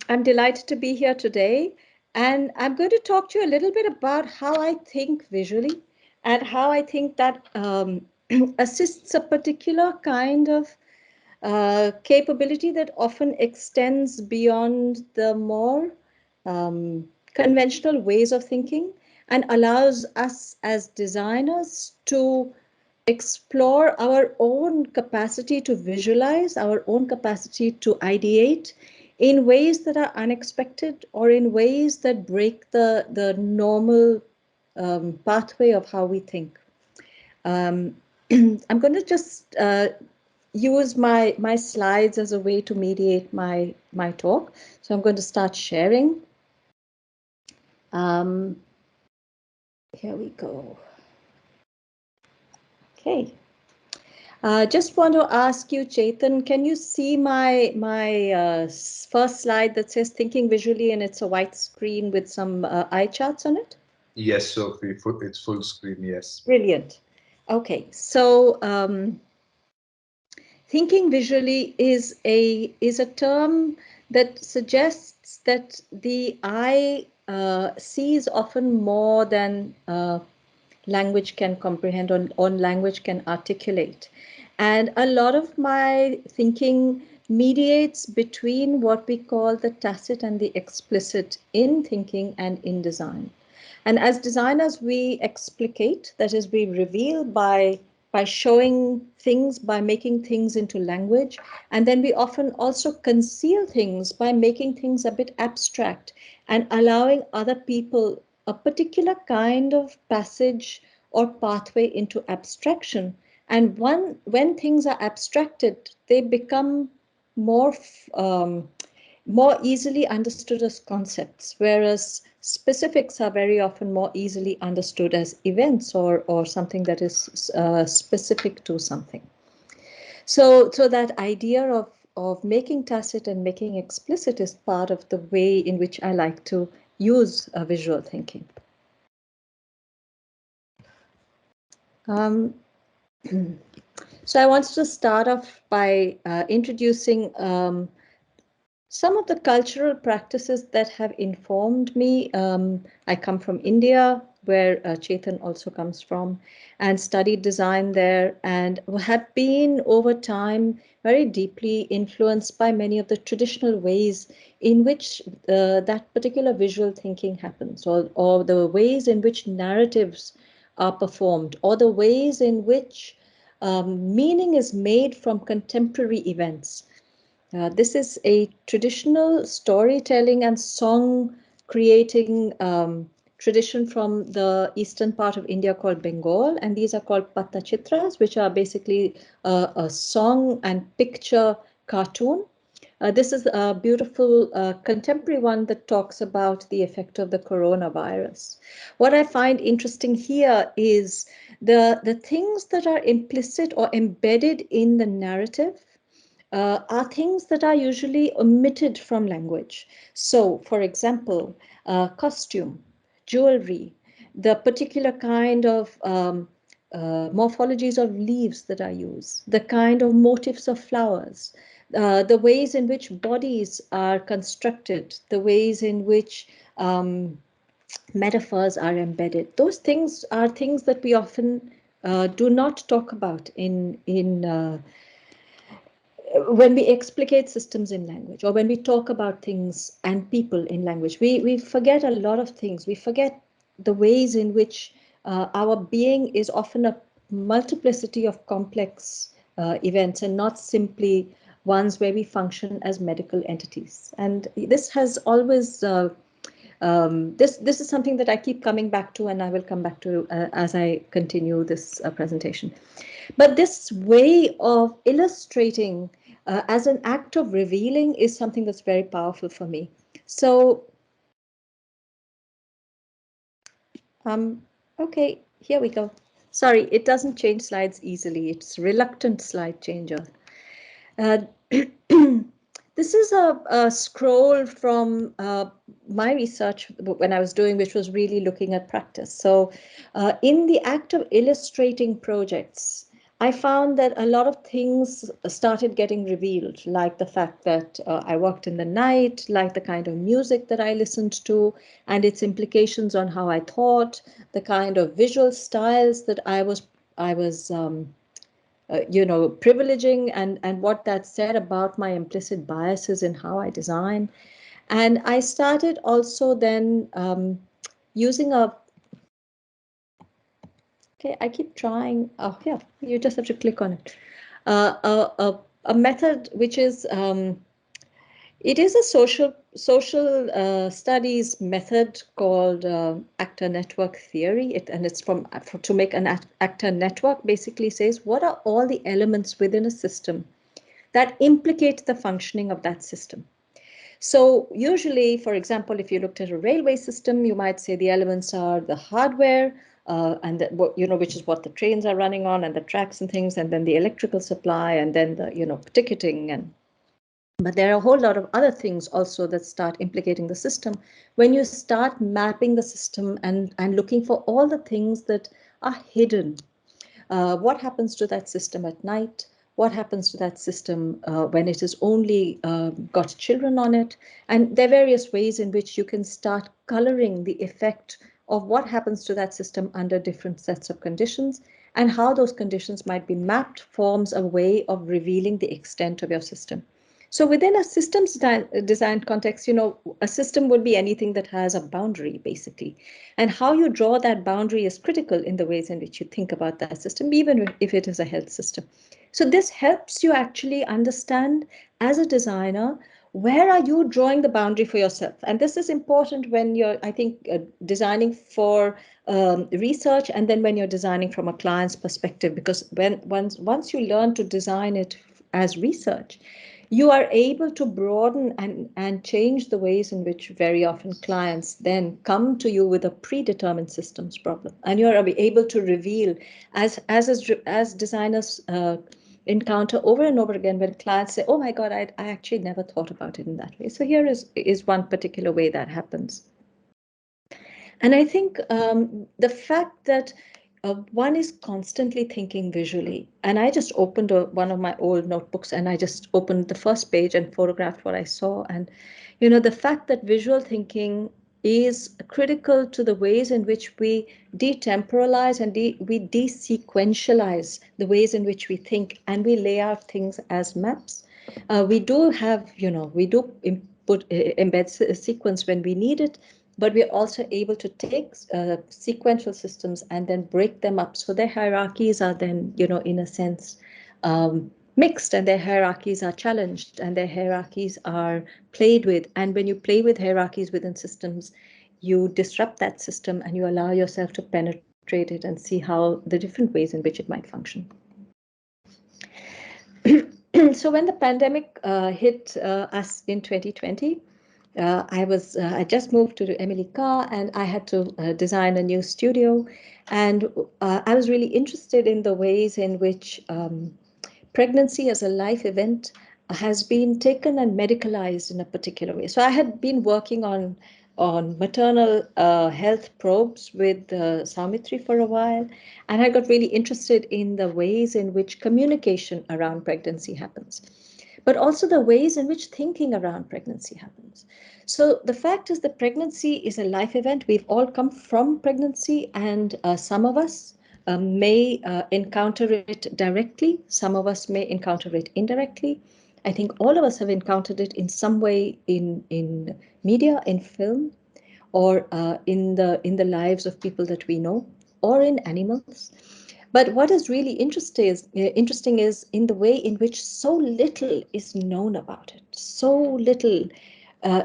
I'm delighted to be here today, and I'm going to talk to you a little bit about how I think visually and how I think that assists a particular kind of capability that often extends beyond the more conventional ways of thinking and allows us as designers to explore our own capacity to visualize, our own capacity to ideate in ways that are unexpected or in ways that break the normal pathway of how we think. I'm going to just use my slides as a way to mediate my talk. So I'm going to start sharing. Here we go. Okay. Just want to ask you, Chetan, can you see my first slide that says thinking visually, and it's a white screen with some eye charts on it? Yes, Sophie, it's full screen, yes. Brilliant. Okay, so thinking visually is a term that suggests that the eye sees often more than language can comprehend or language can articulate. And a lot of my thinking mediates between what we call the tacit and the explicit in thinking and in design. And as designers, we explicate, that is, we reveal by showing things, by making things into language. And then we often also conceal things by making things a bit abstract and allowing other people a particular kind of passage or pathway into abstraction. And when things are abstracted, they become more more easily understood as concepts, whereas specifics are very often more easily understood as events or something that is specific to something. So that idea of making tacit and making explicit is part of the way in which I like to use visual thinking. So I wanted to start off by introducing some of the cultural practices that have informed me. I come from India, where Chetan also comes from, and studied design there, and have been over time very deeply influenced by many of the traditional ways in which that particular visual thinking happens, or the ways in which narratives are performed, or the ways in which meaning is made from contemporary events. This is a traditional storytelling and song creating tradition from the eastern part of India called Bengal, and these are called Pattachitras, which are basically a song and picture cartoon. This is a beautiful contemporary one that talks about the effect of the coronavirus. What I find interesting here is the things that are implicit or embedded in the narrative are things that are usually omitted from language. So, for example, costume, jewelry, the particular kind of morphologies of leaves that I use, the kind of motifs of flowers, the ways in which bodies are constructed, the ways in which metaphors are embedded. Those things are things that we often do not talk about in when we explicate systems in language, or when we talk about things and people in language, we forget a lot of things. We forget the ways in which our being is often a multiplicity of complex events and not simply ones where we function as medical entities. And this has always this is something that I keep coming back to, and I will come back to as I continue this presentation. But this way of illustrating as an act of revealing is something that's very powerful for me. So, okay, here we go. Sorry, it doesn't change slides easily. It's reluctant slide changer. Uh, this is a scroll from my research when I was doing, which was really looking at practice. So in the act of illustrating projects, I found that a lot of things started getting revealed, like the fact that I worked in the night, like the kind of music that I listened to, and its implications on how I thought, the kind of visual styles that I was privileging, and what that said about my implicit biases in how I design. And I started also then using a okay, I keep trying. Oh, yeah, you just have to click on it. A method which is it is a social studies method called actor network theory. And it's to make an actor network basically says what are all the elements within a system that implicate the functioning of that system. So usually, for example, if you looked at a railway system, you might say the elements are the hardware, which is what the trains are running on, and the tracks and things, and then the electrical supply, and then the ticketing. And but there are a whole lot of other things also that start implicating the system when you start mapping the system and looking for all the things that are hidden. What happens to that system at night? What happens to that system when it has only got children on it? And there are various ways in which you can start coloring the effect of what happens to that system under different sets of conditions, and how those conditions might be mapped forms a way of revealing the extent of your system. So within a systems design context, a system would be anything that has a boundary, basically. And how you draw that boundary is critical in the ways in which you think about that system, even if it is a health system. So this helps you actually understand, as a designer, where are you drawing the boundary for yourself? And this is important when you're, I think, designing for research, and then when you're designing from a client's perspective, because once you learn to design it as research, you are able to broaden and change the ways in which very often clients then come to you with a predetermined systems problem. And you're able to reveal, as designers encounter over and over again, when clients say, oh my God, I actually never thought about it in that way. So here is one particular way that happens. And I think the fact that one is constantly thinking visually. And I just opened one of my old notebooks, and I just opened the first page and photographed what I saw. And, the fact that visual thinking is critical to the ways in which we detemporalize and we desequentialize the ways in which we think, and we lay out things as maps. We do have, we do embed a sequence when we need it, but we're also able to take sequential systems and then break them up. So their hierarchies are then, in a sense, mixed, and their hierarchies are challenged, and their hierarchies are played with. And when you play with hierarchies within systems, you disrupt that system and you allow yourself to penetrate it and see how the different ways in which it might function. So when the pandemic hit us in 2020, I just moved to Emily Carr, and I had to design a new studio. And I was really interested in the ways in which pregnancy as a life event has been taken and medicalized in a particular way. So I had been working on maternal health probes with Saumitri for a while, and I got really interested in the ways in which communication around pregnancy happens, but also the ways in which thinking around pregnancy happens. So the fact is that pregnancy is a life event. We've all come from pregnancy, and some of us may encounter it directly. Some of us may encounter it indirectly. I think all of us have encountered it in some way in media, in film, or in the lives of people that we know, or in animals. But what is really interesting is in the way in which so little is known about it, so little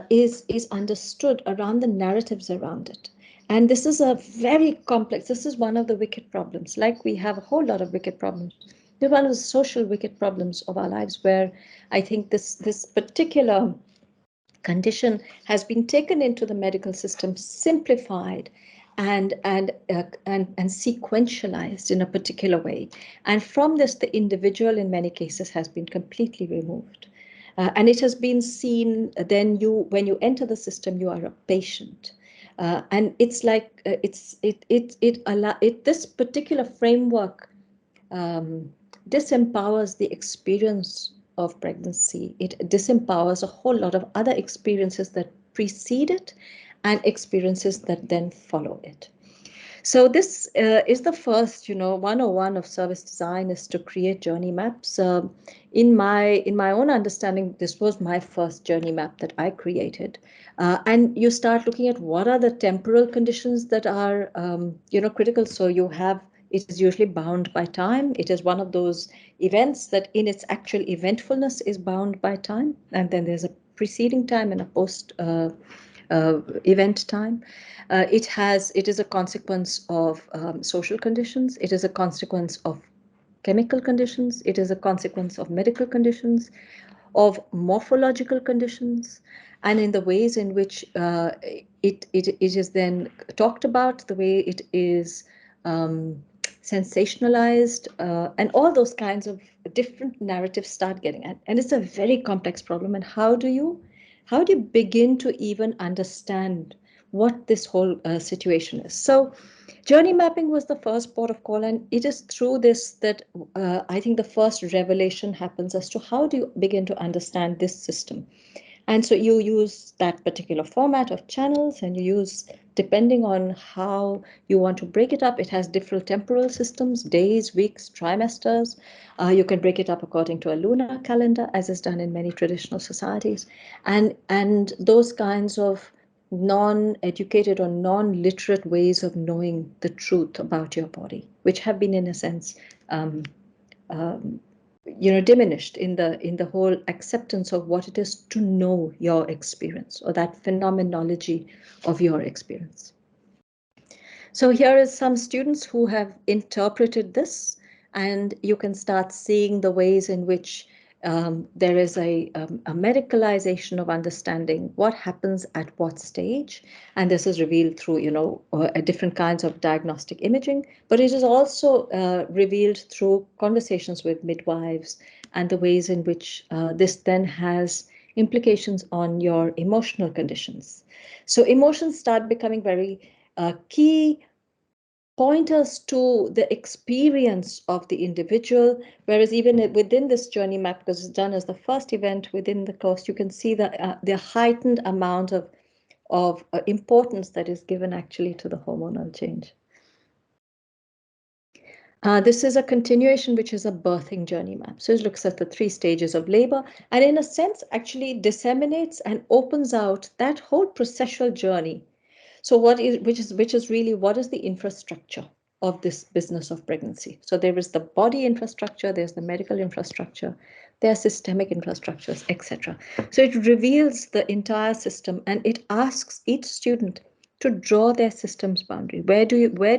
is understood around the narratives around it. And this is a very complex, this is one of the wicked problems. Like we have a whole lot of wicked problems. This is one of the social wicked problems of our lives, where I think this particular condition has been taken into the medical system, simplified and sequentialized in a particular way. And from this, the individual in many cases has been completely removed. And it has been seen then when you enter the system, you are a patient. And it's like this particular framework disempowers the experience of pregnancy. It disempowers a whole lot of other experiences that precede it and experiences that then follow it. So this is the first, 101 of service design is to create journey maps. In my own understanding, this was my first journey map that I created. And you start looking at what are the temporal conditions that are, critical. So you have, it is usually bound by time. It is one of those events that in its actual eventfulness is bound by time. And then there's a preceding time and a post event time. It is a consequence of social conditions. It is a consequence of chemical conditions. It is a consequence of medical conditions, of morphological conditions, and in the ways in which it is then talked about, the way it is sensationalized, and all those kinds of different narratives start getting at. And it's a very complex problem. And how do you begin to even understand what this whole situation is? So journey mapping was the first port of call, and it is through this that I think the first revelation happens as to how do you begin to understand this system. And so you use that particular format of channels, and you use, depending on how you want to break it up, it has different temporal systems, days, weeks, trimesters. You can break it up according to a lunar calendar, as is done in many traditional societies. And those kinds of non-educated or non-literate ways of knowing the truth about your body, which have been, in a sense, um, um, diminished in the whole acceptance of what it is to know your experience, or that phenomenology of your experience. So here is some students who have interpreted this, and you can start seeing the ways in which there is a medicalization of understanding what happens at what stage. And this is revealed through, different kinds of diagnostic imaging, but it is also revealed through conversations with midwives and the ways in which this then has implications on your emotional conditions. So emotions start becoming very key pointers to the experience of the individual, whereas even within this journey map, because it's done as the first event within the course, you can see the heightened amount of importance that is given actually to the hormonal change. This is a continuation, which is a birthing journey map. So it looks at the 3 stages of labor, and in a sense actually disseminates and opens out that whole processual journey. So which is really, what is the infrastructure of this business of pregnancy? So there is the body infrastructure, there's the medical infrastructure, there are systemic infrastructures, etc. So it reveals the entire system, and it asks each student to draw their system's boundary. Where do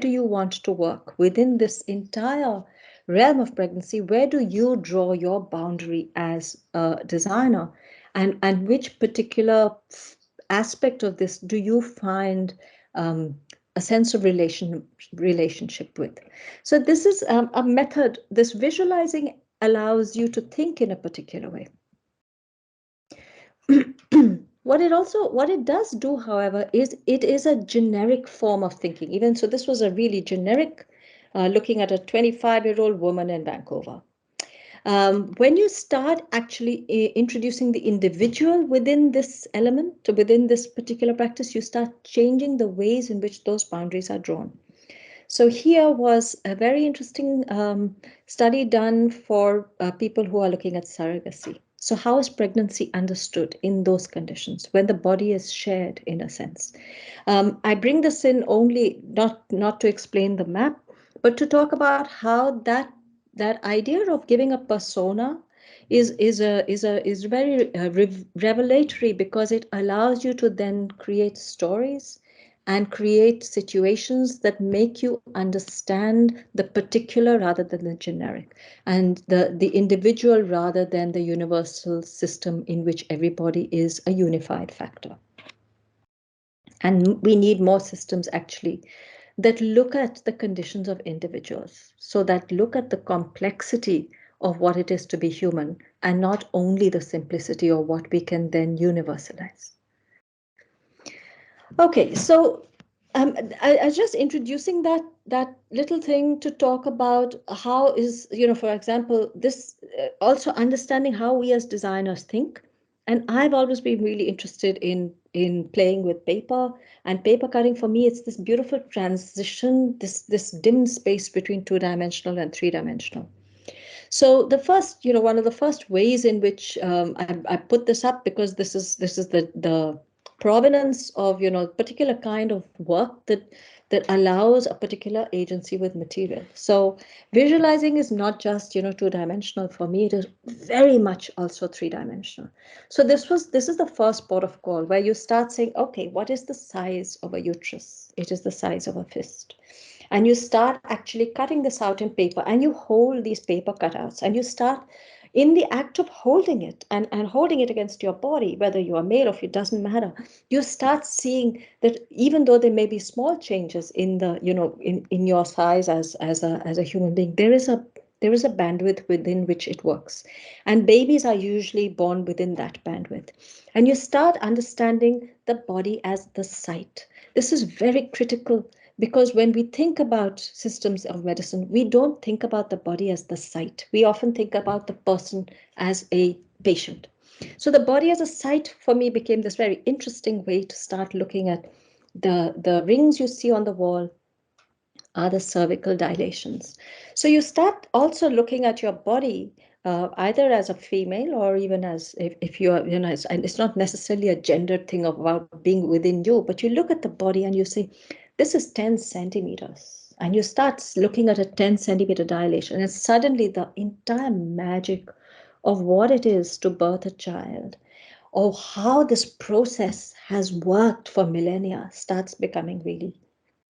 you want to work within this entire realm of pregnancy? Where do you draw your boundary as a designer, and which particular aspect of this do you find a sense of relationship with? So this is a method. This visualizing allows you to think in a particular way. What it does do, however, is it is a generic form of thinking. Even so, this was a really generic, looking at a 25-year-old woman in Vancouver. When you start actually introducing the individual within this element, within this particular practice, you start changing the ways in which those boundaries are drawn. So here was a very interesting study done for people who are looking at surrogacy. So how is pregnancy understood in those conditions when the body is shared, in a sense? I bring this in only not to explain the map, but to talk about how that idea of giving a persona is very revelatory, because it allows you to then create stories and create situations that make you understand the particular rather than the generic, and the individual rather than the universal system in which everybody is a unified factor. And we need more systems actually that look at the conditions of individuals, so that look at the complexity of what it is to be human, and not only the simplicity of what we can then universalize. Okay, so I was just introducing that little thing to talk about how is, for example, this also understanding how we as designers think. And I've always been really interested in playing with paper and paper cutting. For me, it's this beautiful transition, this dim space between two-dimensional and three-dimensional. So the first, one of the first ways in which I put this up, because this is the provenance of particular kind of work that allows a particular agency with material. So visualizing is not just two-dimensional. For me, it is very much also three-dimensional. So this is the first port of call where you start saying, okay, what is the size of a uterus? It is the size of a fist. And you start actually cutting this out in paper, and you hold these paper cutouts, and you start in the act of holding it and holding it against your body, whether you are male or if it doesn't matter. You start seeing that even though there may be small changes in the in your size as a human being, there is a bandwidth within which it works, and babies are usually born within that bandwidth. And you start understanding the body as the site. This is very critical, because when we think about systems of medicine, we don't think about the body as the site. We often think about the person as a patient. So the body as a site for me became this very interesting way to start looking at the rings you see on the wall are the cervical dilations. So you start also looking at your body, either as a female or even as if you are, and it's not necessarily a gender thing about being within you, but you look at the body and you say, this is 10 centimeters. And you start looking at a 10-centimeter dilation, and suddenly the entire magic of what it is to birth a child, or how this process has worked for millennia, starts becoming really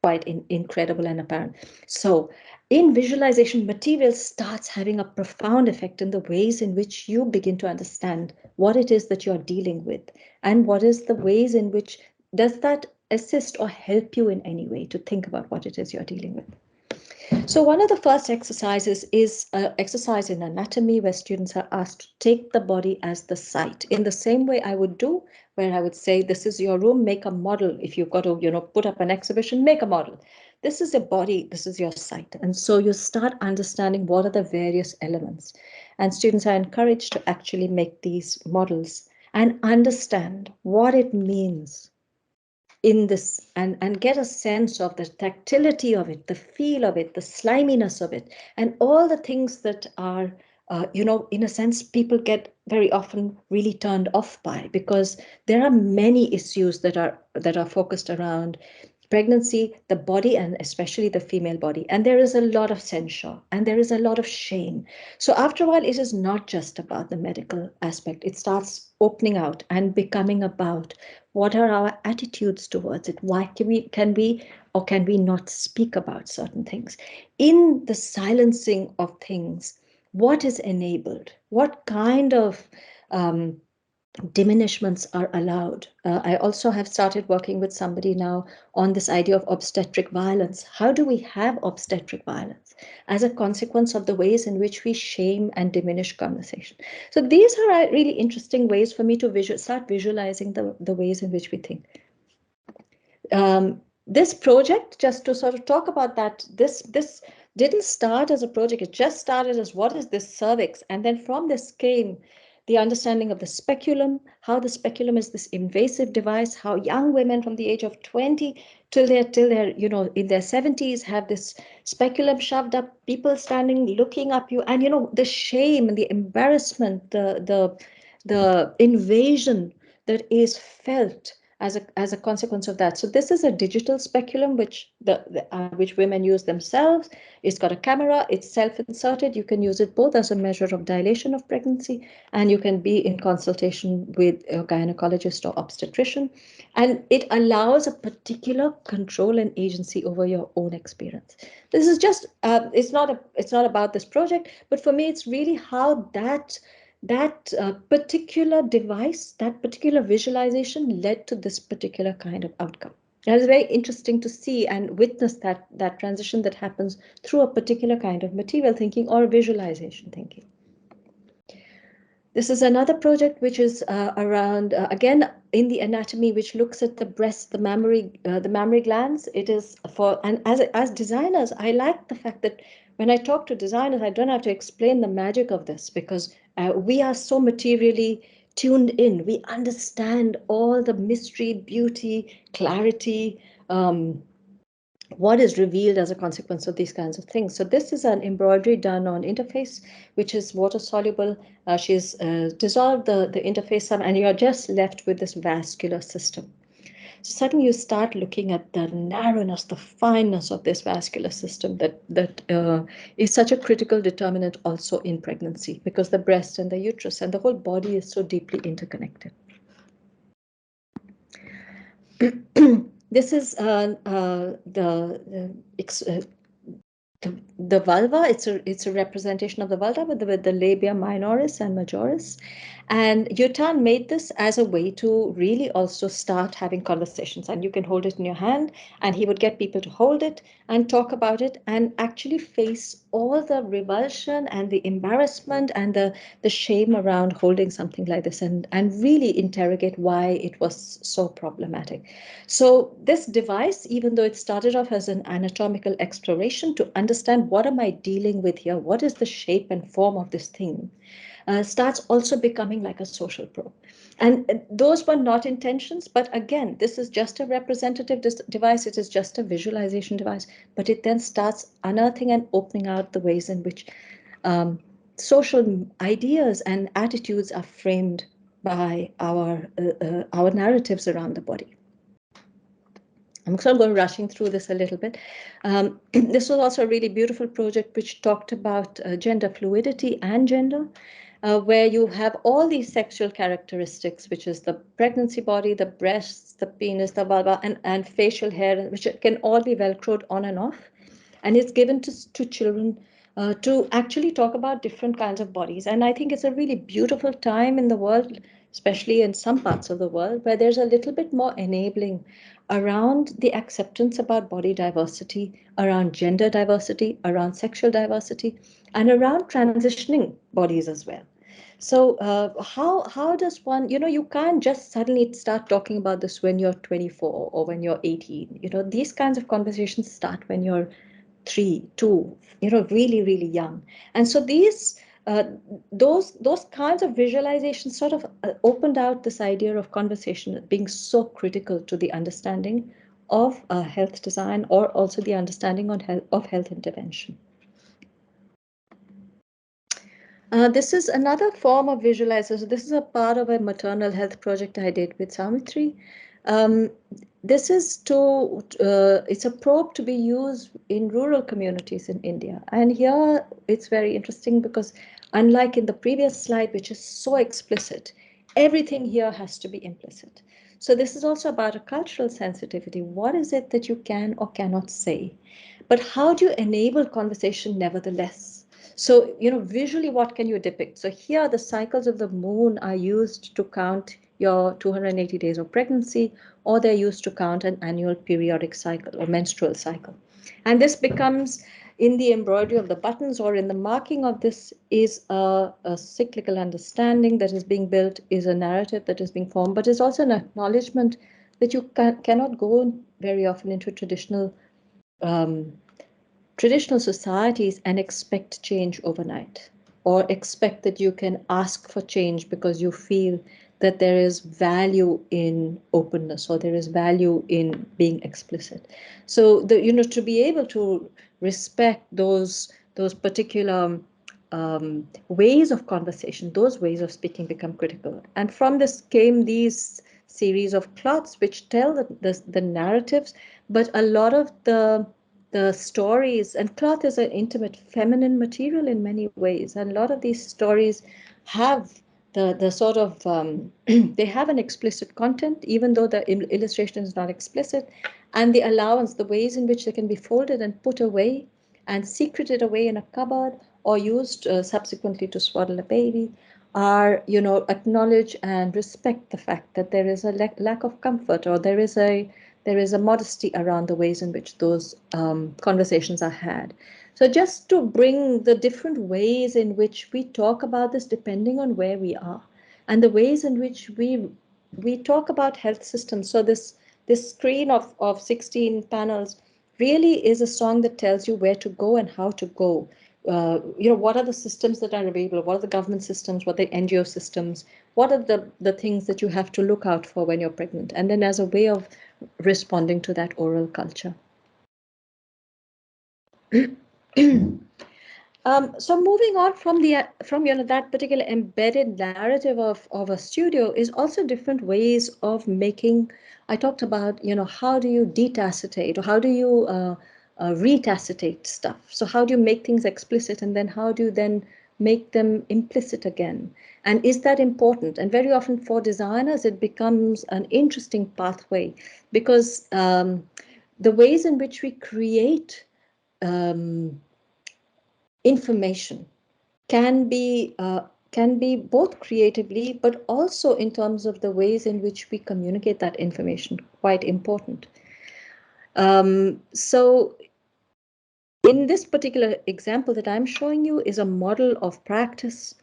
quite incredible and apparent. So in visualization, material starts having a profound effect in the ways in which you begin to understand what it is that you're dealing with, and what is the ways in which does that assist or help you in any way to think about what it is you're dealing with. So one of the first exercises is an exercise in anatomy where students are asked to take the body as the site in the same way I would do, where I would say, this is your room, make a model. If you've got to, put up an exhibition, make a model. This is your body, this is your site. And so you start understanding what are the various elements. And students are encouraged to actually make these models and understand what it means in this, and get a sense of the tactility of it, the feel of it, the sliminess of it, and all the things that are, in a sense, people get very often really turned off by, because there are many issues that are focused around pregnancy, the body, and especially the female body. And there is a lot of censure and there is a lot of shame. So after a while, it is not just about the medical aspect. It starts opening out and becoming about what are our attitudes towards it? Why can we or can we not speak about certain things? In the silencing of things, what is enabled? What kind of diminishments are allowed? I also have started working with somebody now on this idea of obstetric violence. How do we have obstetric violence as a consequence of the ways in which we shame and diminish conversation? So these are really interesting ways for me to start visualizing the ways in which we think. This project, just to sort of talk about that, this didn't start as a project. It just started as, what is this cervix? And then from this came the understanding of the speculum, how the speculum is this invasive device, how young women from the age of 20 till they're in their 70s have this speculum shoved up, people standing looking up you, and the shame and the embarrassment, the invasion that is felt as a consequence of that. So this is a digital speculum which women use themselves. It's got a camera, it's self-inserted. You can use it both as a measure of dilation of pregnancy, and you can be in consultation with a gynecologist or obstetrician. And it allows a particular control and agency over your own experience. This is just, it's not about this project, but for me, it's really how that particular device, that particular visualization led to this particular kind of outcome. And it's very interesting to see and witness that transition that happens through a particular kind of material thinking or visualization thinking. This is another project which is around, again, in the anatomy, which looks at the breast, the mammary glands. It is for, and as designers, I like the fact that when I talk to designers, I don't have to explain the magic of this, because we are so materially tuned in. We understand all the mystery, beauty, clarity, what is revealed as a consequence of these kinds of things. So this is an embroidery done on interface, which is water soluble. She's dissolved the interface some, and you're just left with this vascular system. So suddenly you start looking at the narrowness, the fineness of this vascular system that is such a critical determinant also in pregnancy, because the breast and the uterus and the whole body is so deeply interconnected. This is the vulva. It's a representation of the vulva with the labia minoris and majoris. And Yutan made this as a way to really also start having conversations. And you can hold it in your hand, and he would get people to hold it and talk about it and actually face all the revulsion and the embarrassment and the shame around holding something like this, and really interrogate why it was so problematic. So this device, even though it started off as an anatomical exploration to understand what am I dealing with here, what is the shape and form of this thing, starts also becoming like a social probe. And those were not intentions, but again, this is just a representative device. It is just a visualization device, but it then starts unearthing and opening out the ways in which social ideas and attitudes are framed by our narratives around the body. I'm sort of going rushing through this a little bit. This was also a really beautiful project which talked about gender fluidity and gender, where you have all these sexual characteristics, which is the pregnancy body, the breasts, the penis, the vulva, and facial hair, which can all be velcroed on and off. And it's given to children to actually talk about different kinds of bodies. And I think it's a really beautiful time in the world, especially in some parts of the world, where there's a little bit more enabling around the acceptance about body diversity, around gender diversity, around sexual diversity, and around transitioning bodies as well. So how does one, you can't just suddenly start talking about this when you're 24 or when you're 18. These kinds of conversations start when you're 3, 2, really, really young. And so uh, those kinds of visualizations sort of opened out this idea of conversation being so critical to the understanding of health design, or also the understanding of health intervention. This is another form of visualization. This is a part of a maternal health project I did with Samitri. Um, this is it's a probe to be used in rural communities in India. And here it's very interesting because unlike in the previous slide, which is so explicit, everything here has to be implicit. So this is also about a cultural sensitivity. What is it that you can or cannot say? But how do you enable conversation nevertheless? So, visually, what can you depict? So here, the cycles of the moon are used to count your 280 days of pregnancy, or they're used to count an annual periodic cycle or menstrual cycle. And this becomes, in the embroidery of the buttons or in the marking of this, is a cyclical understanding that is being built, is a narrative that is being formed, but is also an acknowledgement that you cannot go very often into um, traditional societies and expect change overnight, or expect that you can ask for change because you feel that there is value in openness, or there is value in being explicit. So to be able to respect those particular ways of conversation, those ways of speaking become critical. And from this came these series of cloths which tell the narratives, but a lot of the stories, and cloth is an intimate feminine material in many ways, and a lot of these stories have the sort of they have an explicit content, even though the illustration is not explicit, and the allowance, the ways in which they can be folded and put away and secreted away in a cupboard, or used subsequently to swaddle a baby, are acknowledge and respect the fact that there is a lack of comfort, or there is a modesty around the ways in which those conversations are had. So just to bring the different ways in which we talk about this depending on where we are, and the ways in which we talk about health systems. So this screen of 16 panels really is a song that tells you where to go and how to go. What are the systems that are available? What are the government systems? What are the NGO systems? What are the things that you have to look out for when you're pregnant? And then as a way of responding to that oral culture. So moving on from that particular embedded narrative of a studio is also different ways of making. I talked about how do you detacitate or how do you retacitate stuff. So how do you make things explicit and then how do you then make them implicit again? And is that important? And very often for designers it becomes an interesting pathway because the ways in which we create um, information can be both creatively but also in terms of the ways in which we communicate that information quite important. So in this particular example that I'm showing you is a model of practice,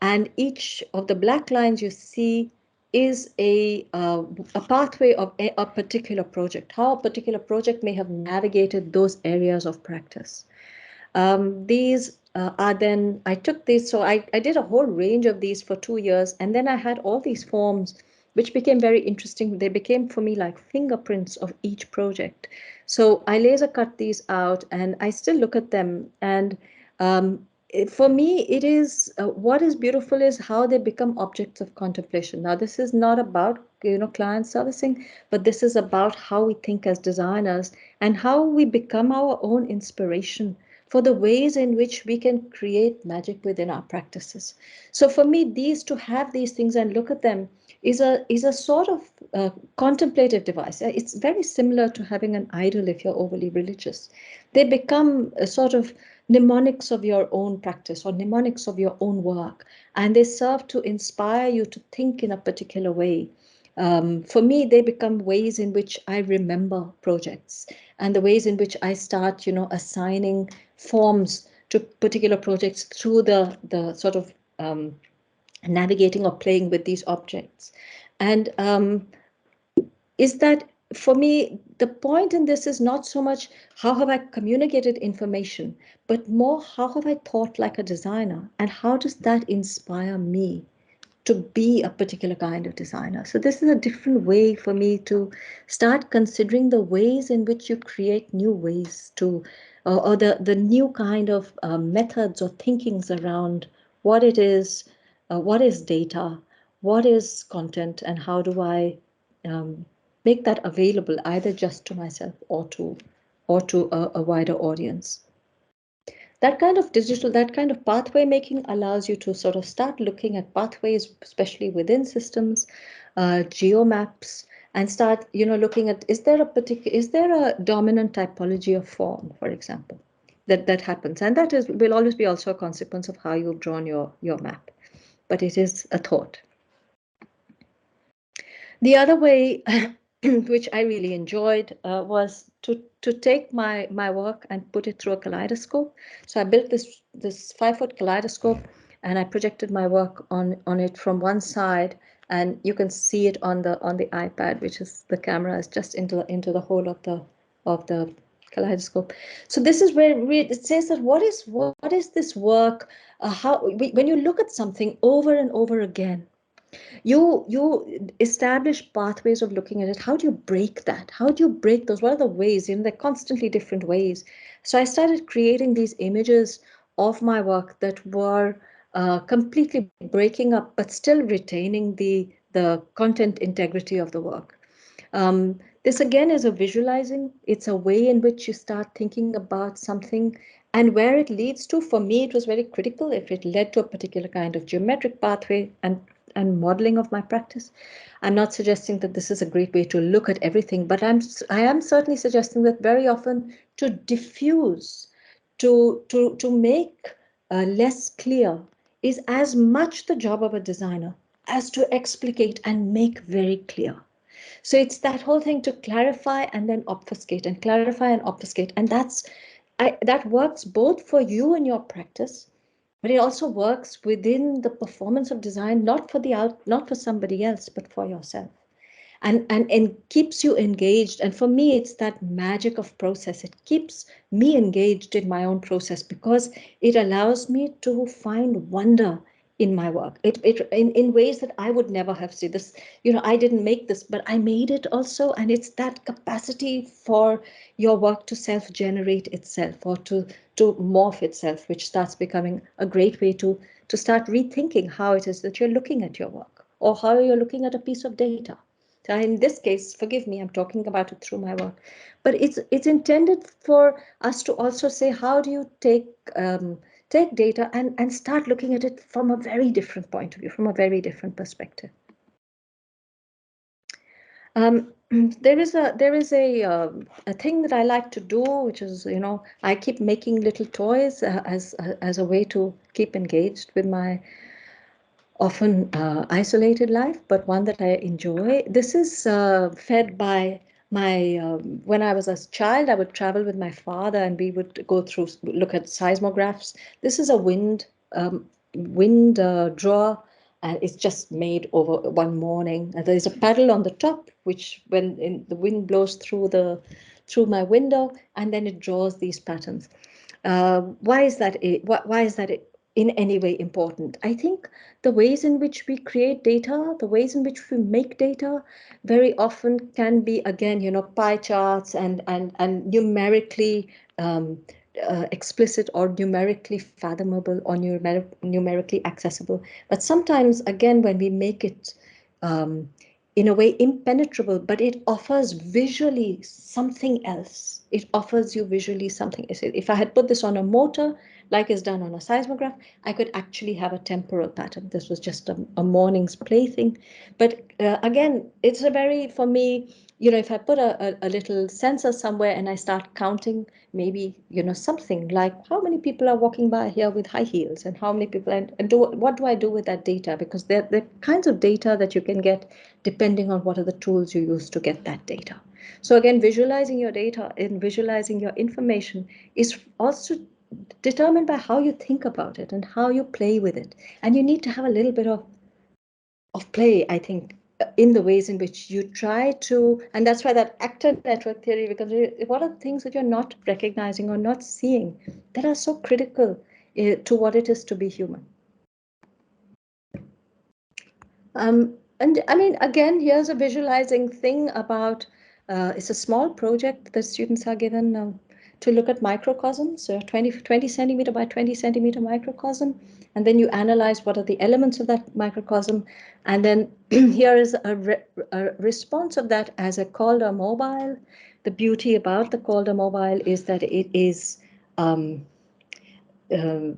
and each of the black lines you see is a pathway of a particular project, how a particular project may have navigated those areas of practice. These are then, I took these, so I did a whole range of these for 2 years, and then I had all these forms, which became very interesting. They became for me like fingerprints of each project. So I laser cut these out, and I still look at them. And for me, it is what is beautiful is how they become objects of contemplation. Now, this is not about client servicing, but this is about how we think as designers and how we become our own inspiration for the ways in which we can create magic within our practices. So for me, to have these things and look at them is a sort of contemplative device. It's very similar to having an idol if you're overly religious. They become a sort of mnemonics of your own practice or mnemonics of your own work, and they serve to inspire you to think in a particular way. For me, they become ways in which I remember projects and the ways in which I start, assigning forms to particular projects through the sort of navigating or playing with these objects. And is that for me, the point in this is not so much how have I communicated information, but more how have I thought like a designer and how does that inspire me to be a particular kind of designer. So this is a different way for me to start considering the ways in which you create new ways to, or the new kind of methods or thinkings around what is data, what is content, and how do I make that available either just to myself or to a wider audience. That kind of pathway making allows you to sort of start looking at pathways, especially within systems, geomaps, and start, looking at, is there a dominant typology of form, for example, that happens? And that will always be also a consequence of how you've drawn your map, but it is a thought. The other way, which I really enjoyed, was to take my work and put it through a kaleidoscope. So I built this 5-foot kaleidoscope, and I projected my work on it from one side, and you can see it on the iPad, which is the camera is just into the hole of the kaleidoscope. So this is where it says that what is this work? When you look at something over and over again, you establish pathways of looking at it. How do you break that? How do you break those? What are the ways? They're constantly different ways. So I started creating these images of my work that were completely breaking up but still retaining the content integrity of the work. This again is a visualizing. It's a way in which you start thinking about something and where it leads to. For me, it was very critical if it led to a particular kind of geometric pathway and modeling of my practice. I'm not suggesting that this is a great way to look at everything, but I am certainly suggesting that very often to diffuse, to make less clear is as much the job of a designer as to explicate and make very clear. So it's that whole thing to clarify and then obfuscate and clarify and obfuscate. And that works both for you and your practice, but it also works within the performance of design, not for somebody else, but for yourself. And keeps you engaged. And for me, it's that magic of process. It keeps me engaged in my own process because it allows me to find wonder in my work. In ways that I would never have seen this. I didn't make this, but I made it also. And it's that capacity for your work to self-generate itself, or to morph itself, which starts becoming a great way to start rethinking how it is that you're looking at your work, or how you're looking at a piece of data. In this case, forgive me, I'm talking about it through my work, but it's intended for us to also say, how do you take data and start looking at it from a very different point of view, from a very different perspective. There is a thing that I like to do, which is, I keep making little toys as a way to keep engaged with my often isolated life, but one that I enjoy. This is fed by my, when I was a child, I would travel with my father and we would go through, look at seismographs. This is a wind drawer, and it's just made over one morning. And there's a paddle on the top, which the wind blows through my window, and then it draws these patterns. Why is that? Why is that in any way important? I think the ways in which we create data, the ways in which we make data, very often can be, again, pie charts and numerically explicit, or numerically fathomable, or numerically accessible. But sometimes, again, when we make it in a way impenetrable, but it offers visually something else. It offers you visually something. If I had put this on a motor, like is done on a seismograph, I could actually have a temporal pattern. This was just a morning's plaything. But again, it's a very, for me, if I put a little sensor somewhere and I start counting, maybe, something like how many people are walking by here with high heels, and how many people, and what do I do with that data? Because they're kinds of data that you can get depending on what are the tools you use to get that data. So again, visualizing your data and visualizing your information is also determined by how you think about it and how you play with it. And you need to have a little bit of play, I think, in the ways in which you try to, and that's why that actor network theory, because what are the things that you're not recognizing or not seeing that are so critical to what it is to be human? And I mean, again, here's a visualizing thing about, it's a small project that students are given to look at microcosms, so 20 centimeter by 20 centimeter microcosm, and then you analyze what are the elements of that microcosm, and then here is a response of that as a Calder mobile. The beauty about the Calder mobile is that it is um, uh,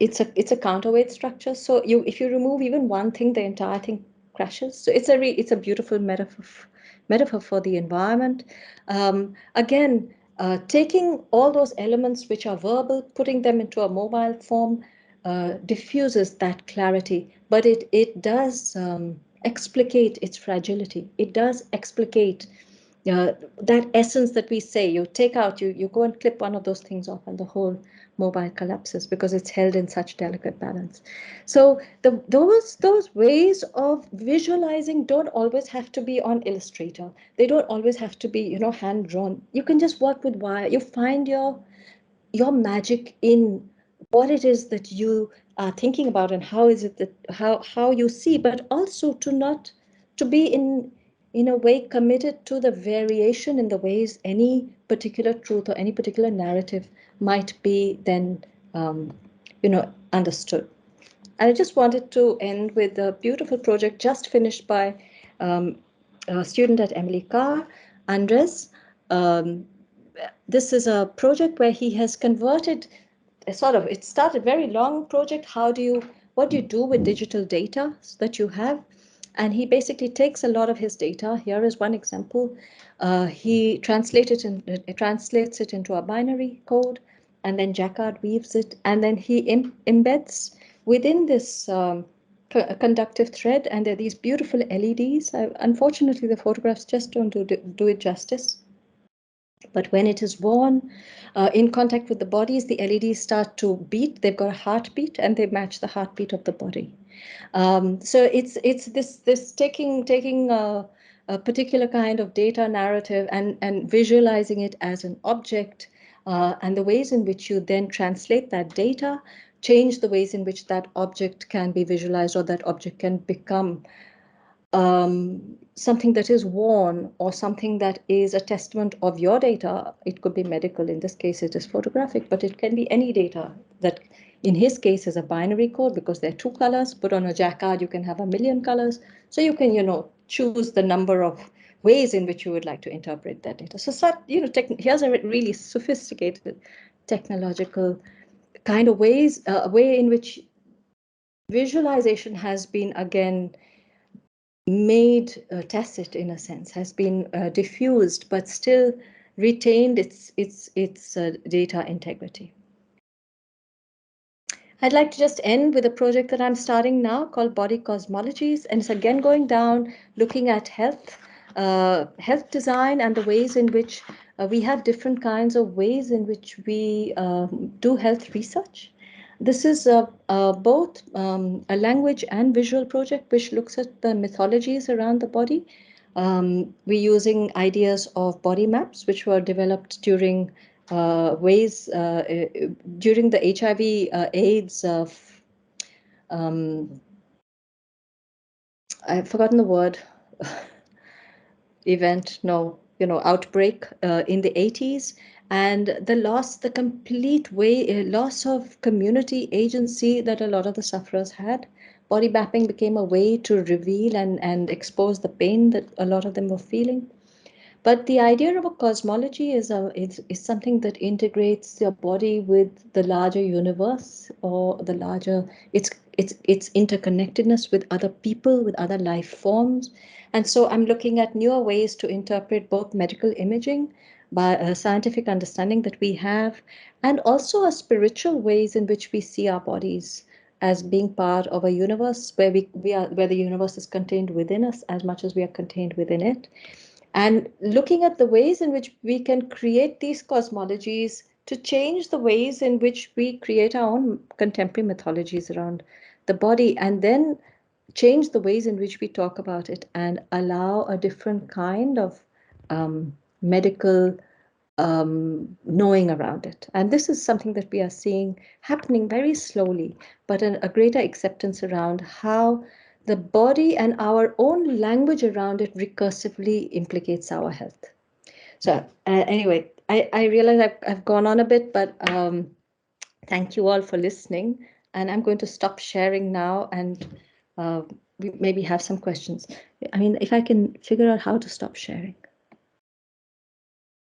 it's a counterweight structure. So if you remove even one thing, the entire thing crashes. So it's a beautiful metaphor for the environment. Again, taking all those elements which are verbal, putting them into a mobile form, diffuses that clarity, but it does explicate its fragility. It does explicate that essence that we say. You take out, you go and clip one of those things off, and the whole mobile collapses because it's held in such delicate balance. So those ways of visualizing don't always have to be on Illustrator. They don't always have to be hand drawn. You can just work with wire. You find your magic in what it is that you are thinking about, and how is it that how you see, but also to be in a way committed to the variation in the ways any particular truth or any particular narrative might be then understood. And I just wanted to end with a beautiful project just finished by a student at Emily Carr, Andres. Um, this is a project where he has converted it started a very long project. What do you do with digital data that you have? And he basically takes a lot of his data. Here is one example. He translates it into a binary code, and then Jacquard weaves it, and then he embeds within this conductive thread, and there are these beautiful LEDs. Unfortunately, the photographs just don't do it justice. But when it is worn in contact with the bodies, the LEDs start to beat. They've got a heartbeat, and they match the heartbeat of the body. So it's this taking a particular kind of data narrative and visualizing it as an object, and the ways in which you then translate that data, change the ways in which that object can be visualized, or that object can become something that is worn, or something that is a testament of your data. It could be medical, in this case it is photographic, but it can be any data that in his case is a binary code, because there are two colors, but on a jacquard you can have a million colors. So you can, choose the number of ways in which you would like to interpret that data. So, here's a really sophisticated technological kind of way in which visualization has been again made tacit, in a sense, has been diffused, but still retained its data integrity. I'd like to just end with a project that I'm starting now called Body Cosmologies, and it's again going down, looking at health design, and the ways in which we have different kinds of ways in which we do health research. This is both a language and visual project which looks at the mythologies around the body. We're using ideas of body maps, which were developed during during the HIV AIDS I've forgotten the word event, no, outbreak in the 80s, and the complete loss of community agency that a lot of the sufferers had. Body mapping became a way to reveal and expose the pain that a lot of them were feeling. But the idea of a cosmology is something that integrates your body with the larger universe, or the larger its interconnectedness with other people, with other life forms. And so I'm looking at newer ways to interpret both medical imaging, by a scientific understanding that we have, and also a spiritual ways in which we see our bodies as being part of a universe where the universe is contained within us as much as we are contained within it, and looking at the ways in which we can create these cosmologies to change the ways in which we create our own contemporary mythologies around the body, and then change the ways in which we talk about it and allow a different kind of medical knowing around it. And this is something that we are seeing happening very slowly, but a greater acceptance around how the body and our own language around it recursively implicates our health. So anyway, I realize I've gone on a bit, but thank you all for listening. And I'm going to stop sharing now, and we maybe have some questions. I mean, if I can figure out how to stop sharing.